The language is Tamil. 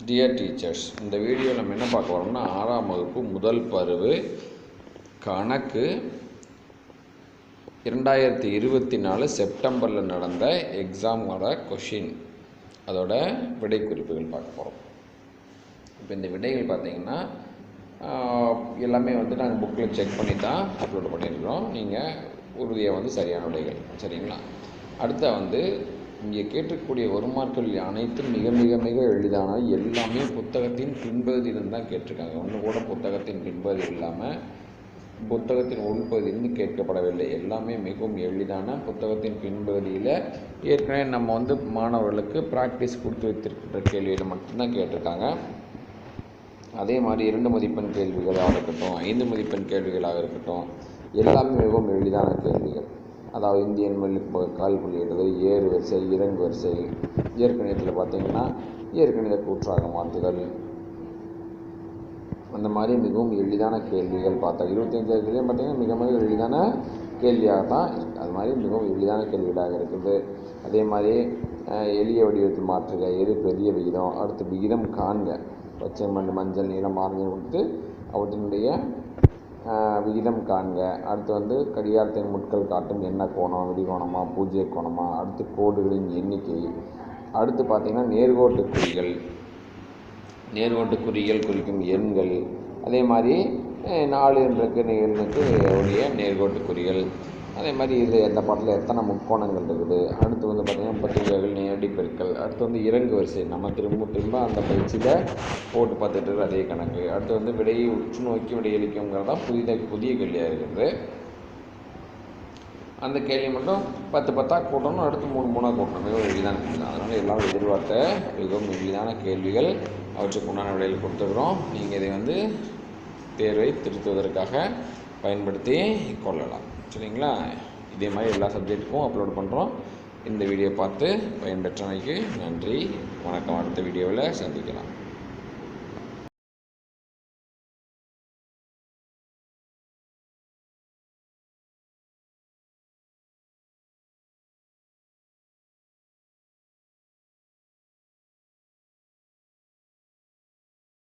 டியர் டீச்சர்ஸ், இந்த வீடியோ நம்ம என்ன பார்க்க வரோம்னா 6ஆம் வகுப்பு முதல் பருவு கணக்கு 2024 செப்டம்பரில் நடந்த எக்ஸாமோட கொஷின், அதோட விடை குறிப்புகள் பார்க்க போகிறோம். இப்போ இந்த விடைகள் பார்த்திங்கன்னா எல்லாமே நாங்கள் புக்கில் செக் பண்ணி தான் அப்லோட் பண்ணியிருக்கிறோம். நீங்கள் உறுதியாக சரியான விடைகள், சரிங்களா? அடுத்த இங்கே கேட்கக்கூடிய ஒரு மார்க்கள் அனைத்தும் மிக மிக மிக எளிதான, எல்லாமே புத்தகத்தின் பின்பகுதியிலிருந்து தான் கேட்டிருக்காங்க. ஒன்று கூட புத்தகத்தின் பின்பகுதி இல்லாமல் புத்தகத்தின் உள்பகுதியிலிருந்து கேட்கப்படவில்லை. எல்லாமே மிகவும் எளிதான புத்தகத்தின் பின்பகுதியில் ஏற்கனவே நம்ம மாணவர்களுக்கு ப்ராக்டிஸ் கொடுத்து வைத்திருக்கின்ற கேள்விகளை மட்டும்தான் கேட்டிருக்காங்க. அதே மாதிரி 2 மதிப்பெண் கேள்விகளாக இருக்கட்டும், 5 மதிப்பெண் கேள்விகளாக இருக்கட்டும், எல்லாமே மிகவும் எளிதான கேள்விகள். அதாவது இந்திய எண்களுக்கு கால் புள்ளியிடுறது, ஏறு வரிசை, இறங்கு வரிசை, இயற்கணிதத்தில் பார்த்திங்கன்னா இயற்கணித கூற்றாக மாற்றுதல், அந்த மாதிரி மிகவும் எளிதான கேள்விகள் பார்த்தா 25 கேள்வியும் பார்த்திங்கன்னா மிக மிக எளிதான கேள்வியாக தான் இருக்குது. அது மாதிரி மிகவும் எளிதான கேள்விகளாக இருக்குது. அதே மாதிரி எளிய வடிவத்தில் மாற்றுக, எது பெரிய விகிதம், அடுத்து விகிதம் காண்க, பச்சை மஞ்சள் நீளம் ஆரஞ்சு கொடுத்து அவற்றினுடைய விகிதம் காண்க. அடுத்து கடிகாரத்தின் முட்கள் காட்டும் என்ன கோணம், விடிகோணமா பூஜ்ய கோணமா, அடுத்து கோடுகளின் எண்ணிக்கை, அடுத்து பார்த்திங்கன்னா நேர்கோட்டு குறிகள் குறிக்கும் எண்கள், அதே மாதிரி 4 என்ற எண்ணுக்கு உடைய நேர்கோட்டு குறிகள், அதே மாதிரி இதில் எந்த பாட்டில் எத்தனை முக்கோணங்கள் இருக்குது, அடுத்து பார்த்திங்கன்னா 30 நேரடி பெருக்கல், அடுத்து இறங்கு வரிசை நம்ம திரும்ப அந்த பயிற்சியில் போட்டு பார்த்துட்டு இருக்கிற அதே கணக்கு, அடுத்து விடையை உற்று நோக்கி விடையளிக்குங்கிறது தான் புதிய கேள்வியாக இருக்குது. அந்த கேள்வி மட்டும் 10 கூட்டணும், அடுத்து 3 கூட்டணும், மிகவும் எளிதான கேள்வி. அதனால் எல்லாம் எதிர்பார்த்த மிகவும் எளிதான கேள்விகள், அவற்றுக்கு உண்டான விடையில் கொடுத்துக்கிறோம். நீங்கள் இதை தேர்வை திருத்துவதற்காக பயன்படுத்தி கொள்ளலாம், சரிங்களா? இதே மாதிரி எல்லா சப்ஜெக்ட்டுக்கும் அப்லோட் பண்ணுறோம். இந்த வீடியோ பார்த்து பயன்பெற்றமைக்கு நன்றி, வணக்கம். அடுத்த வீடியோவில் சந்திக்கலாம்.